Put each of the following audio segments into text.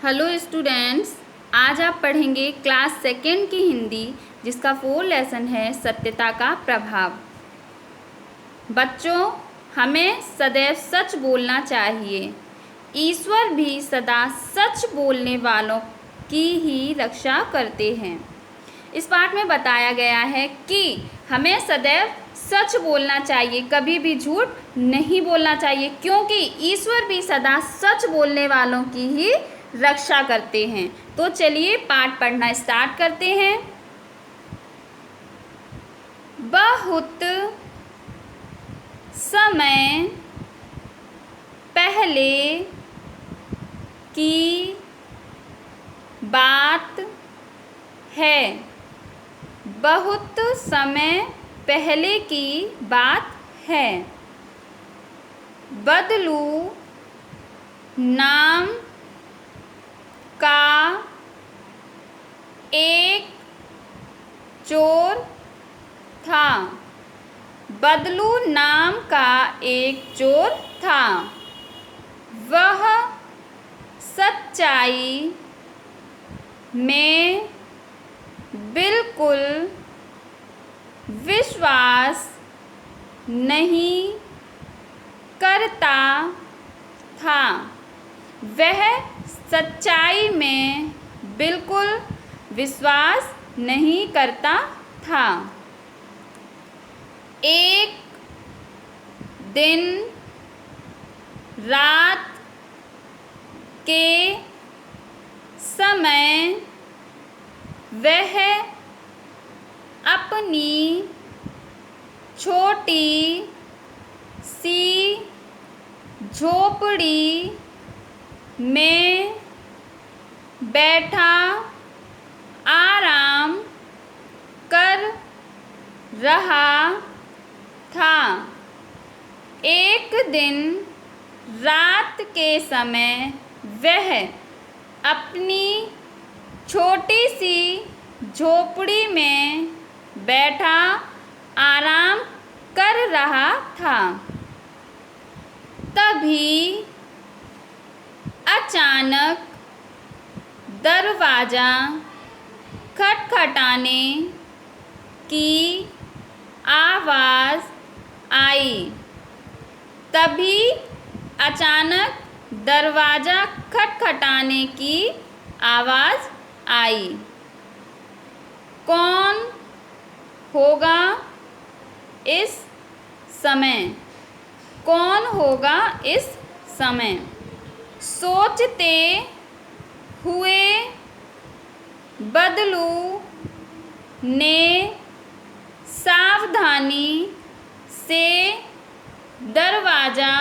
Hello students, आज आप पढ़ेंगे क्लास सेकेंड की हिंदी, जिसका 4 लेसन है सत्यता का प्रभाव। बच्चों, हमें सदैव सच बोलना चाहिए। ईश्वर भी सदा सच बोलने वालों की ही रक्षा करते हैं। इस पाठ में बताया गया है कि हमें सदैव सच बोलना चाहिए, कभी भी झूठ नहीं बोलना चाहिए, क्योंकि ईश्वर भी सदा सच बोलने वालों की ही रक्षा करते हैं। तो चलिए पाठ पढ़ना स्टार्ट करते हैं। बहुत समय पहले की बात है। बहुत समय पहले की बात है। बदलू नाम का एक चोर था। बदलू नाम का एक चोर था। वह सच्चाई में बिल्कुल विश्वास नहीं करता था। वह सच्चाई में बिल्कुल विश्वास नहीं करता था। एक दिन रात के समय वह अपनी छोटी सी झोपड़ी में बैठा आराम कर रहा था। एक दिन रात के समय वह अपनी छोटी सी झोपड़ी में बैठा आराम कर रहा था। तभी अचानक दरवाज़ा खटखटाने की आवाज़ आई। तभी अचानक दरवाज़ा खटखटाने की आवाज़ आई। कौन होगा इस समय? कौन होगा इस समय? सोचते हुए बदलू ने सावधानी से दरवाज़ा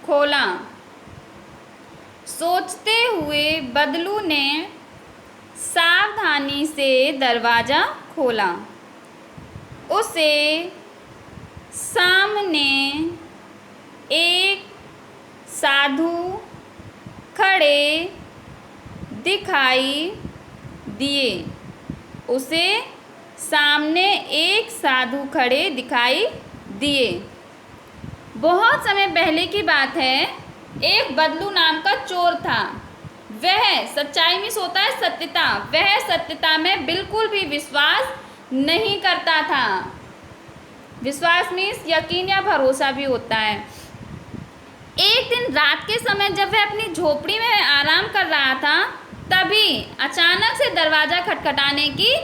खोला। सोचते हुए बदलू ने सावधानी से दरवाज़ा खोला। उसे सामने एक साधु खड़े दिखाई दिए। उसे सामने एक साधु खड़े दिखाई दिए। बहुत समय पहले की बात है। एक बदलू नाम का चोर था। वह सच्चाई में सोता है सत्यता। वह सत्यता में बिल्कुल भी विश्वास नहीं करता था। विश्वास मीन्स यकीन या भरोसा भी होता है। एक दिन रात के समय जब वह अपनी झोपड़ी में आराम कर रहा था, तभी अचानक से दरवाज़ा खटखटाने की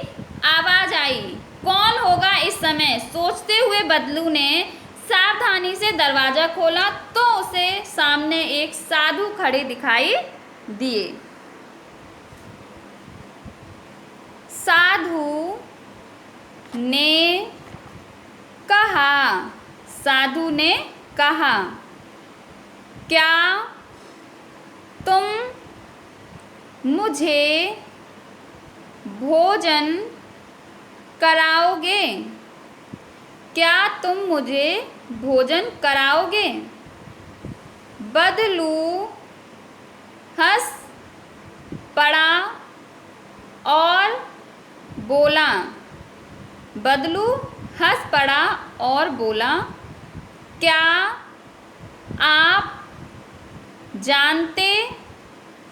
आवाज़ आई। कौन होगा इस समय? सोचते हुए बदलू ने सावधानी से दरवाज़ा खोला तो उसे सामने एक साधु खड़े दिखाई दिए। साधु ने कहा, साधु ने कहा, क्या तुम मुझे भोजन कराओगे? क्या तुम मुझे भोजन कराओगे? बदलू हंस पड़ा और बोला। बदलू हंस पड़ा और बोला, क्या आप जानते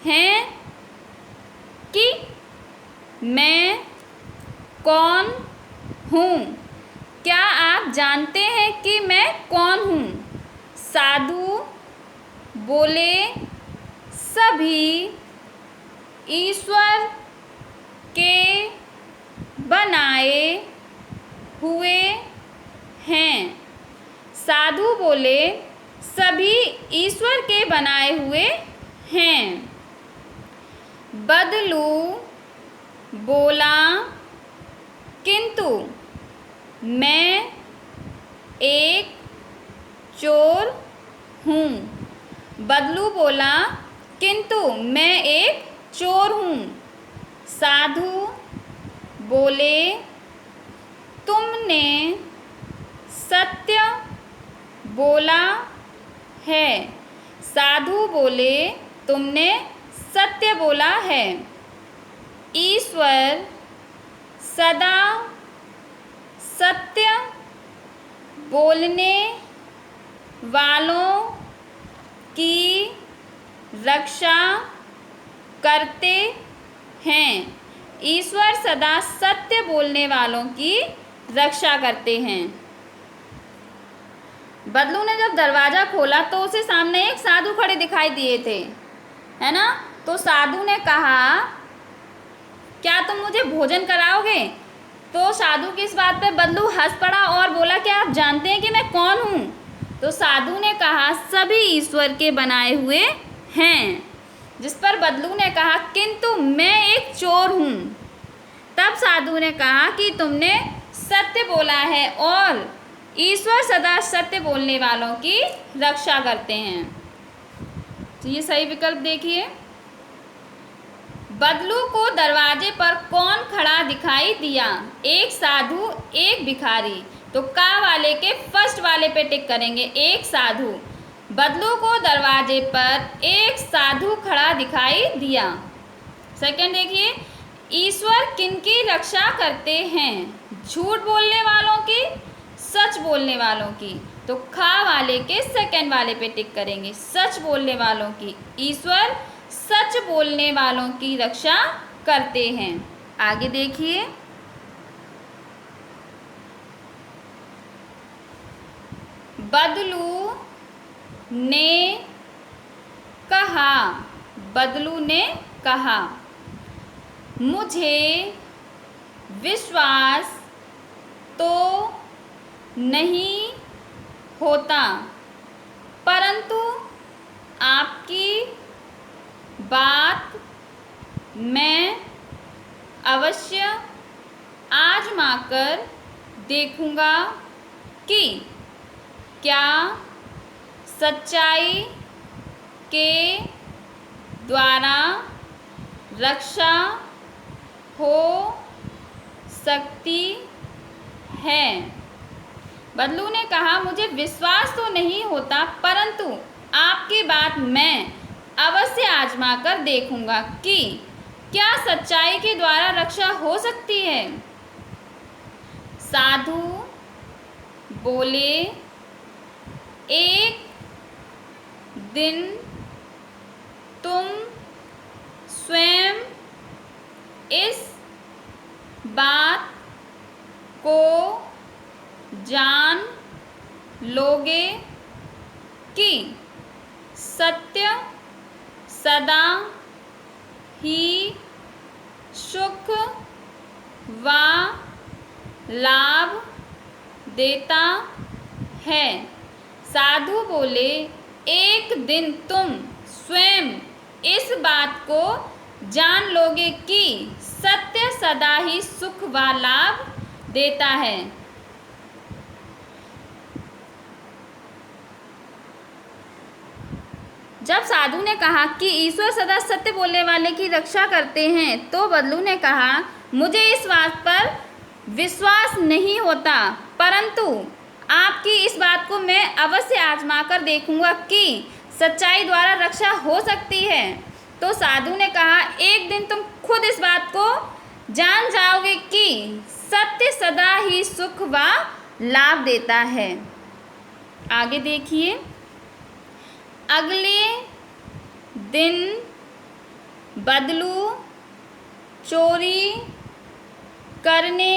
हैं मैं कौन हूँ? क्या आप जानते हैं कि मैं कौन हूँ? साधु बोले, सभी ईश्वर के बनाए हुए हैं। साधु बोले, सभी ईश्वर के बनाए हुए हैं। बदलू बोला, किंतु मैं एक चोर हूँ। बदलू बोला, किंतु मैं एक चोर हूँ। साधु बोले, तुमने सत्य बोला है। साधु बोले, तुमने सत्य बोला है। ईश्वर सदा सत्य बोलने वालों की रक्षा करते हैं। ईश्वर सदा सत्य बोलने वालों की रक्षा करते हैं। बदलू ने जब दरवाज़ा खोला तो उसे सामने एक साधु खड़े दिखाई दिए थे, है ना। तो साधु ने कहा, क्या तुम मुझे भोजन कराओगे? तो साधु की इस बात पे बदलू हंस पड़ा और बोला, क्या आप जानते हैं कि मैं कौन हूँ? तो साधु ने कहा, सभी ईश्वर के बनाए हुए हैं। जिस पर बदलू ने कहा, किंतु मैं एक चोर हूँ। तब साधु ने कहा कि तुमने सत्य बोला है और ईश्वर सदा सत्य बोलने वालों की रक्षा करते हैं। तो ये सही विकल्प देखिए। बदलू को दरवाजे पर कौन खड़ा दिखाई दिया? एक साधु, एक भिखारी। तो का वाले के फर्स्ट वाले पे टिक करेंगे, एक साधु। बदलू को दरवाजे पर एक साधु खड़ा दिखाई दिया। सेकंड देखिए, ईश्वर किनकी रक्षा करते हैं? झूठ बोलने वालों की, सच बोलने वालों की। तो खा वाले के सेकंड वाले पे टिक करेंगे, सच बोलने वालों की। ईश्वर सच बोलने वालों की रक्षा करते हैं। आगे देखिए, बदलू ने कहा, बदलू ने कहा, मुझे विश्वास तो नहीं होता, परंतु आपकी बात मैं अवश्य आजमाकर देखूंगा कि क्या सच्चाई के द्वारा रक्षा हो सकती है। बदलू ने कहा, मुझे विश्वास तो नहीं होता, परंतु आपकी बात मैं अवश्य आजमा कर देखूंगा कि क्या सच्चाई के द्वारा रक्षा हो सकती है। साधु बोले, एक दिन तुम स्वयं इस बात को जान लोगे कि सत्य सदा ही सुख व लाभ देता है। साधु बोले, एक दिन तुम स्वयं इस बात को जान लोगे कि सत्य सदा ही सुख व लाभ देता है। जब साधु ने कहा कि ईश्वर सदा सत्य बोलने वाले की रक्षा करते हैं, तो बदलू ने कहा, मुझे इस बात पर विश्वास नहीं होता, परंतु आपकी इस बात को मैं अवश्य आजमा कर देखूंगा कि सच्चाई द्वारा रक्षा हो सकती है। तो साधु ने कहा, एक दिन तुम खुद इस बात को जान जाओगे कि सत्य सदा ही सुख व लाभ देता है। आगे देखिए, अगले दिन बदलू चोरी करने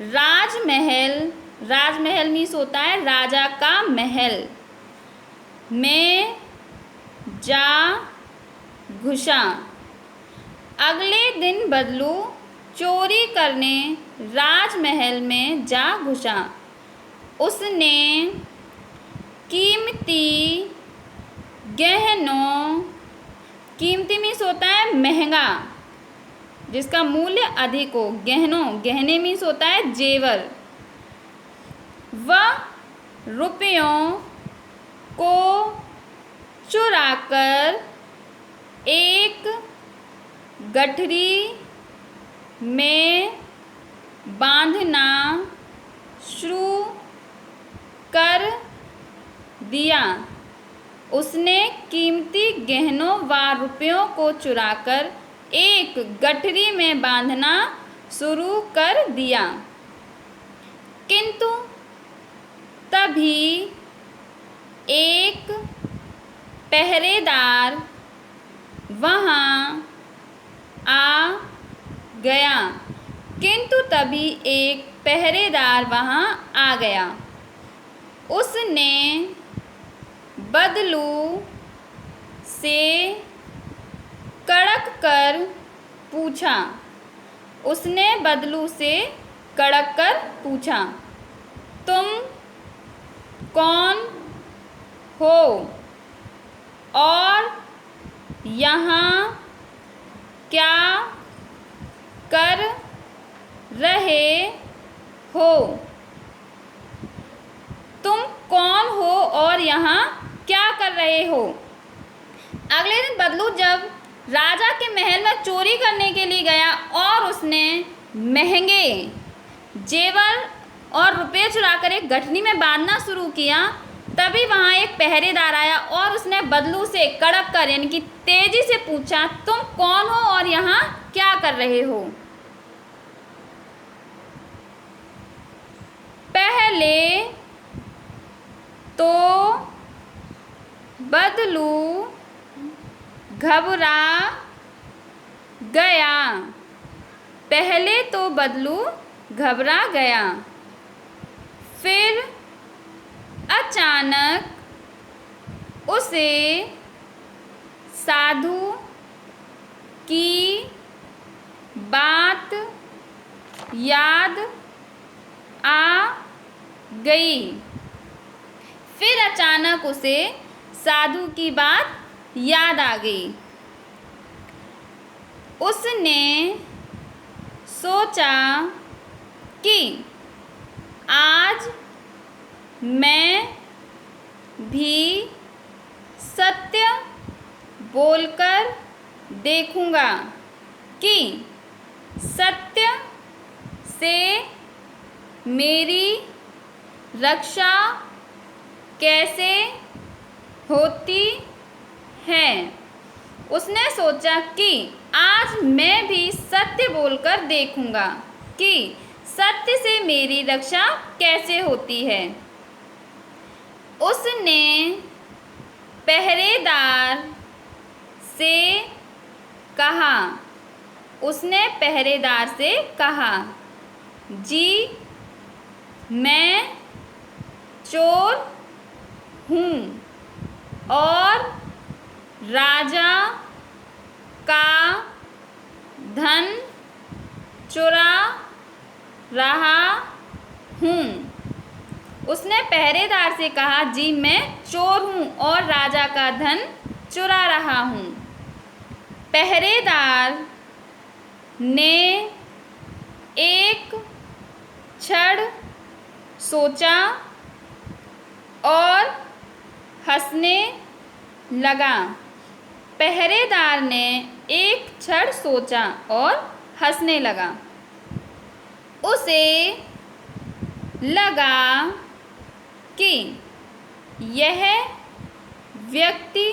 राजमहल, राजमहल मीन्स होता है राजा का महल, में जा घुसा। अगले दिन बदलू चोरी करने राजमहल में जा घुसा। उसने कीमती गहनों, कीमती मीन्स होता है महंगा, जिसका मूल्य अधिक हो। गहनों, गहने मीन्स होता है जेवर। वह रुपयों को चुराकर एक गठरी में बांधना शुरू कर दिया। उसने कीमती गहनों व रुपयों को चुराकर एक गठरी में बांधना शुरू कर दिया। किंतु तभी एक पहरेदार वहाँ आ गया। किंतु तभी एक पहरेदार वहाँ आ गया। उसने बदलू से कड़क कर पूछा। उसने बदलू से कड़क कर पूछा, तुम कौन हो और यहाँ क्या कर रहे हो? तुम कौन हो और यहाँ क्या कर रहे हो? अगले दिन बदलू जब राजा के महल में चोरी करने के लिए गया और उसने महंगे जेवर और रुपये चुराकर एक गठरी में बांधना शुरू किया, तभी वहाँ एक पहरेदार आया और उसने बदलू से कड़क कर यानी कि तेजी से पूछा, तुम कौन हो और यहाँ क्या कर रहे हो? पहले तो बदलू घबरा गया। पहले तो बदलू घबरा गया। फिर अचानक उसे साधु की बात याद आ गई। फिर अचानक उसे साधु की बात याद आ गई। उसने सोचा कि आज मैं भी सत्य बोलकर देखूंगा कि सत्य से मेरी रक्षा कैसे होती है। उसने सोचा कि आज मैं भी सत्य बोलकर देखूंगा कि सत्य से मेरी रक्षा कैसे होती है। उसने पहरेदार से कहा, उसने पहरेदार से कहा, जी मैं चोर हूँ और राजा का धन चुरा रहा हूँ। उसने पहरेदार से कहा, जी मैं चोर हूँ और राजा का धन चुरा रहा हूँ। पहरेदार ने एक क्षण सोचा और हंसने लगा। पहरेदार ने एक क्षण सोचा और हंसने लगा। उसे लगा कि यह व्यक्ति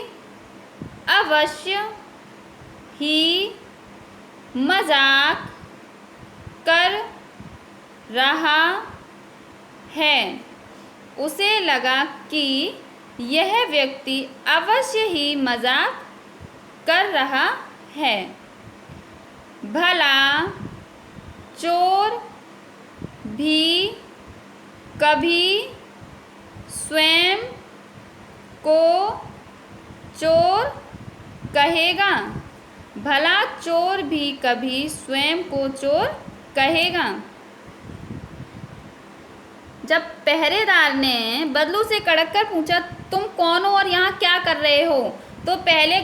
अवश्य ही मजाक कर रहा है। उसे लगा कि यह व्यक्ति अवश्य ही मजाक कर रहा है। भला चोर भी कभी स्वयं को चोर कहेगा। भला चोर भी कभी स्वयं को चोर कहेगा। जब पहरेदार ने बदलू से कड़क कर पूछा, तुम कौन हो और यहाँ क्या कर रहे हो, तो पहले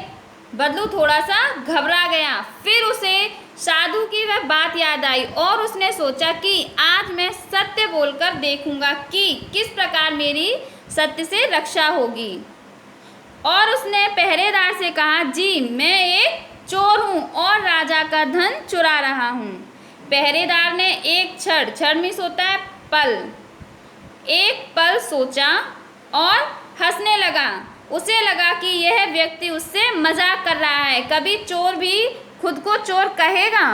बदलू थोड़ा सा घबरा गया। फिर उसे साधु की वह बात याद आई और उसने सोचा कि आज मैं सत्य बोलकर देखूंगा कि किस प्रकार मेरी सत्य से रक्षा होगी। और उसने पहरेदार से कहा, जी मैं एक चोर हूँ और राजा का धन चुरा रहा हूँ। पहरेदार ने एक क्षण मीन्स होता है पल, एक पल सोचा और हंसने लगा। उसे लगा कि यह व्यक्ति उससे मजाक कर रहा है, कभी चोर भी खुद को चोर कहेगा।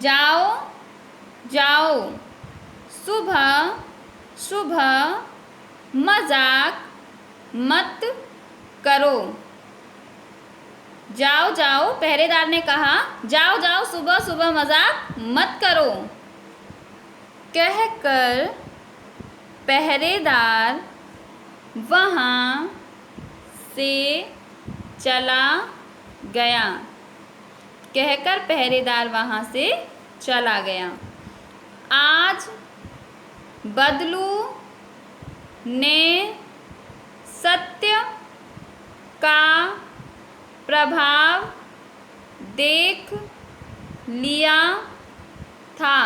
जाओ जाओ सुबह सुबह मजाक मत करो। जाओ जाओ, पहरेदार ने कहा, जाओ जाओ सुबह सुबह मजाक मत करो। कहकर पहरेदार वहाँ से चला गया। कहकर पहरेदार वहाँ से चला गया। आज बदलू ने सत्य का प्रभाव देख लिया था।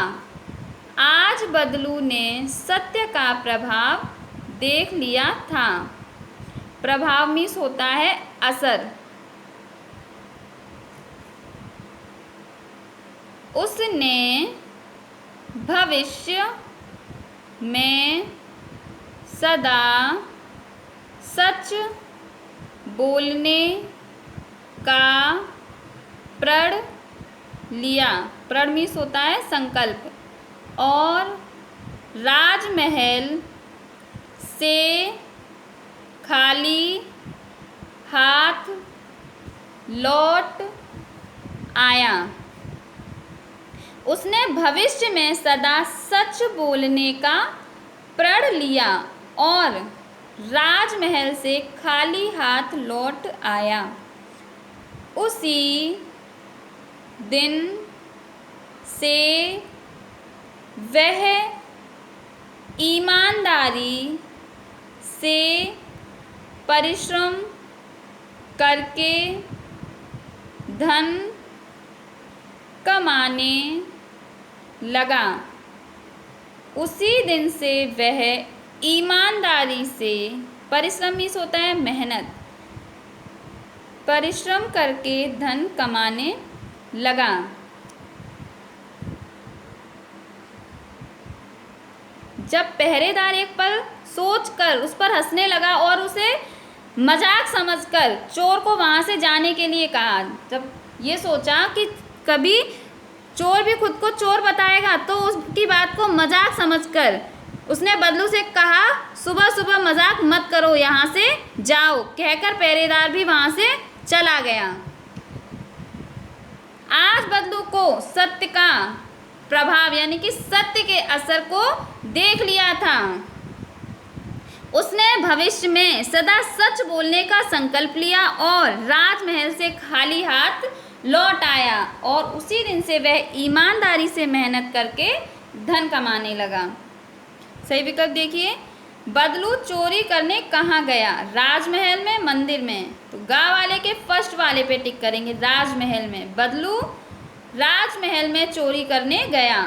आज बदलू ने सत्य का प्रभाव देख लिया था। प्रभाव मीन्स होता है असर। उसने भविष्य में सदा सच बोलने का प्रण लिया। प्रण मीन्स होता है संकल्प। और राजमहल से खाली हाथ लौट आया। उसने भविष्य में सदा सच बोलने का प्रण लिया और राजमहल से खाली हाथ लौट आया। उसी दिन से वह ईमानदारी से परिश्रम करके धन कमाने लगा। उसी दिन से वह ईमानदारी से, परिश्रम मीन्स होता है मेहनत, परिश्रम करके धन कमाने लगा। जब पहरेदार एक पल सोचकर उस पर हंसने लगा और उसे मजाक समझकर चोर को वहाँ से जाने के लिए कहा। जब ये सोचा कि कभी चोर भी खुद को चोर बताएगा, तो उसकी बात को मजाक समझकर उसने बदलू से कहा, सुबह सुबह मजाक मत करो, यहाँ से जाओ। कहकर पहरेदार भी वहाँ से चला गया। आज बदलू को सत्य का प्रभाव यानी कि सत्य के असर को देख लिया था। उसने भविष्य में सदा सच बोलने का संकल्प लिया और राजमहल से खाली हाथ लौट आया। और उसी दिन से वह ईमानदारी से मेहनत करके धन कमाने लगा। सही विकल्प देखिए। बदलू चोरी करने कहाँ गया? राजमहल में, मंदिर में। तो गा वाले के फर्स्ट वाले पे टिक करेंगे, राजमहल में। बदलू राजमहल में चोरी करने गया।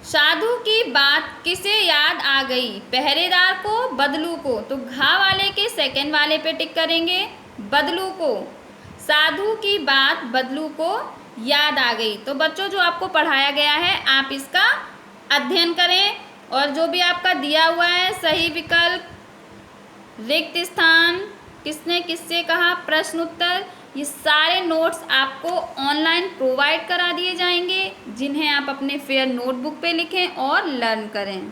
साधु की बात किसे याद आ गई? पहरेदार को, बदलू को। तो घा वाले के सेकंड वाले पे टिक करेंगे, बदलू को। साधु की बात बदलू को याद आ गई। तो बच्चों, जो आपको पढ़ाया गया है आप इसका अध्ययन करें और जो भी आपका दिया हुआ है सही विकल्प, रिक्त स्थान, किसने किससे कहा, प्रश्न उत्तर, ये सारे नोट्स आपको ऑनलाइन प्रोवाइड करा दिए जाएंगे, जिन्हें आप अपने फेयर नोटबुक पे लिखें और लर्न करें।